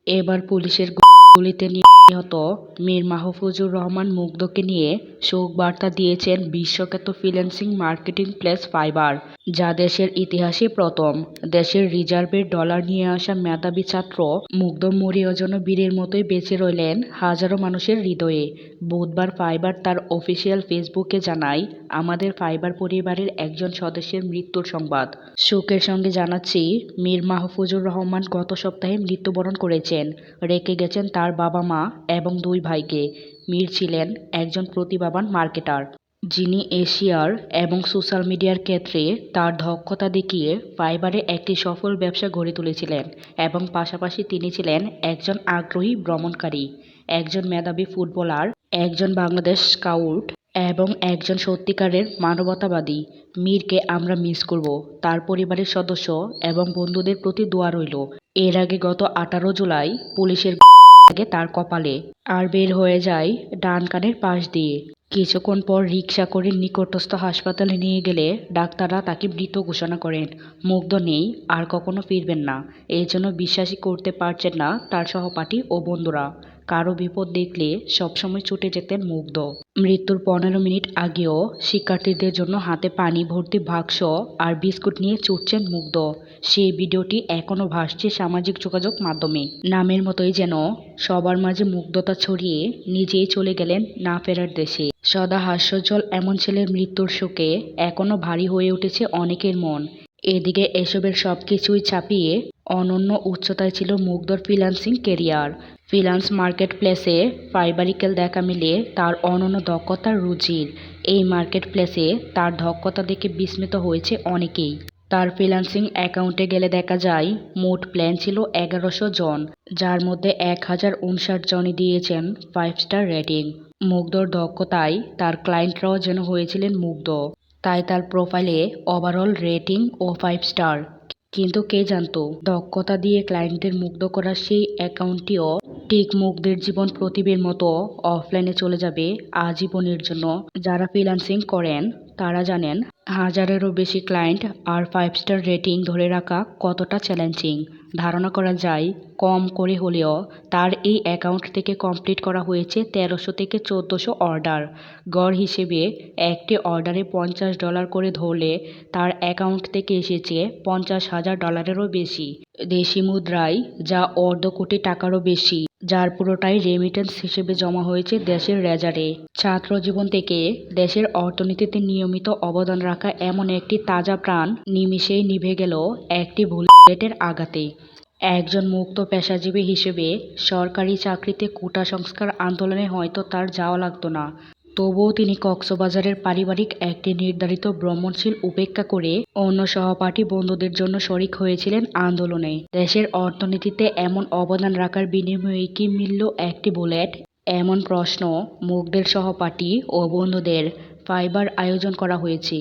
এবার পুলিশের গুলিতে নিহত মীর মাহফুজুর রহমান মুগ্ধকে নিয়ে শোক বার্তা দিয়েছেন বিশ্বখ্যাত ফ্রিল্যান্সিং মার্কেটিং প্লেস ফাইবার, যা দেশের ইতিহাসে প্রথম। দেশের রিজার্ভের ডলার নিয়ে আসা মেধাবী ছাত্র মুগ্ধ মরিয়া যেন বীরের মতোই বেঁচে রইলেন হাজারো মানুষের হৃদয়ে। বুধবার ফাইবার তার অফিসিয়াল ফেসবুকে জানায়, আমাদের ফাইবার পরিবারের একজন সদস্যের মৃত্যুর সংবাদ। শোকের সঙ্গে জানাচ্ছি, মীর মাহফুজুর রহমান গত সপ্তাহে মৃত্যুবরণ করেছেন। রেখে গেছেন তার বাবা মা এবং 2 ভাইকে। মীর ছিলেন একজন প্রতিভাবান মার্কেটার, যিনি এশিয়ার এবং সোশ্যাল মিডিয়ার ক্ষেত্রে তার দক্ষতা দেখিয়ে ফাইবারে একটি সফল ব্যবসা গড়ে তুলেছিলেন এবং পাশাপাশি তিনি ছিলেন একজন আগ্রহী ভ্রমণকারী, একজন মেধাবী ফুটবলার, একজন বাংলাদেশ স্কাউট এবং একজন সত্যিকারের মানবতাবাদী। মীরকে আমরা মিস করব। তার পরিবারের সদস্য এবং বন্ধুদের প্রতি দোয়া রইল। এর আগে গত 18 জুলাই পুলিশের লাগে তার কপালে, আর বের হয়ে যায় ডান কানের পাশ দিয়ে। কিছুক্ষণ পর রিকশা করে নিকটস্থ হাসপাতালে নিয়ে গেলে ডাক্তাররা তাকে মৃত ঘোষণা করেন। মুগ্ধ নেই, আর কখনো ফিরবেন না, এই জন্য বিশ্বাসই করতে পারছেন না তার সহপাঠী ও বন্ধুরা। কারো বিপদ দেখলে সবসময় ছুটে যেতেন মুগ্ধ। মৃত্যুর 15 মিনিট আগেও শিক্ষার্থীদের জন্য হাতে পানি ভর্তি বাক্স আর বিস্কুট নিয়ে ছুটছেন মুগ্ধ। সেই ভিডিওটি এখনও ভাসছে সামাজিক যোগাযোগ মাধ্যমে। নামের মতোই যেন সবার মাঝে মুগ্ধতা ছড়িয়ে নিজেই চলে গেলেন না ফেরার দেশে। সদা হাস্যোজ্জ্বল এমন ছেলের মৃত্যুর শোকে এখনও ভারী হয়ে উঠেছে অনেকের মন। এদিকে এসবের সবকিছুই ছাপিয়ে অনন্য উচ্চতায় ছিল মুগ্ধর ফ্রিল্যান্সিং কেরিয়ার। ফ্রিল্যান্স মার্কেট প্লেসে ফাইবারিক্যাল দেখা মিলে তার অনন্য দক্ষতার রুচির। এই মার্কেট প্লেসে তার দক্ষতা দেখে বিস্মিত হয়েছে অনেকেই। তার ফ্রিল্যান্সিং অ্যাকাউন্টে গেলে দেখা যায় মোট প্ল্যান ছিল 1100 জন, যার মধ্যে 1059 জনই দিয়েছেন 5 স্টার রেটিং। মুগ্ধর দক্ষতায় তার ক্লায়েন্টরাও যেন হয়েছিলেন মুগ্ধ, তাই তার প্রোফাইলে ওভারঅল রেটিং ও 5 স্টার। কিন্তু কে জানতো দক্ষতা দিয়ে ক্লায়েন্টদের মুগ্ধ করা সেই অ্যাকাউন্টটিও ঠিক মুগ্ধের জীবন প্রদীপের মতো অফলাইনে চলে যাবে আজীবনের জন্য। যারা ফ্রিল্যান্সিং করেন তারা জানেন হাজারেরও বেশি ক্লায়েন্ট আর 5 স্টার রেটিং ধরে রাখা কতটা চ্যালেঞ্জিং। ধারণা করা যায় কম করে হলেও তার এই অ্যাকাউন্ট থেকে কমপ্লিট করা হয়েছে 1300 থেকে 1400 অর্ডার। গড় হিসেবে একটি অর্ডারে $50 করে ধরলে তার অ্যাকাউন্ট থেকে এসেছে $50,000-এরও বেশি দেশি মুদ্রায়, যা অর্ধ কোটি টাকারও বেশি, যার পুরোটাই রেমিটেন্স হিসেবে জমা হয়েছে দেশের রেজারে। ছাত্র জীবন থেকে দেশের অর্থনীতিতে নিয়মিত অবদান রাখা এমন একটি তাজা প্রাণ নিমিষেই নিভে গেল একটি বুলেটের আঘাতে। একজন মুক্ত পেশাজীবী হিসেবে সরকারি চাকরিতে কোটা সংস্কার আন্দোলনে হয়তো তার যাওয়া লাগতো না, তবুও তিনি কক্সবাজারের পারিবারিক একটি নির্ধারিত ভ্রমণশীল উপেক্ষা করে অন্য সহপাঠী বন্ধুদের জন্য শরিক হয়েছিলেন আন্দোলনে। দেশের অর্থনীতিতে এমন অবদান রাখার বিনিময়ে কি মিলল একটি বুলেট? এমন প্রশ্ন মুগ্ধের সহপাঠী ও বন্ধুদের। ফাইবার আয়োজন করা হয়েছে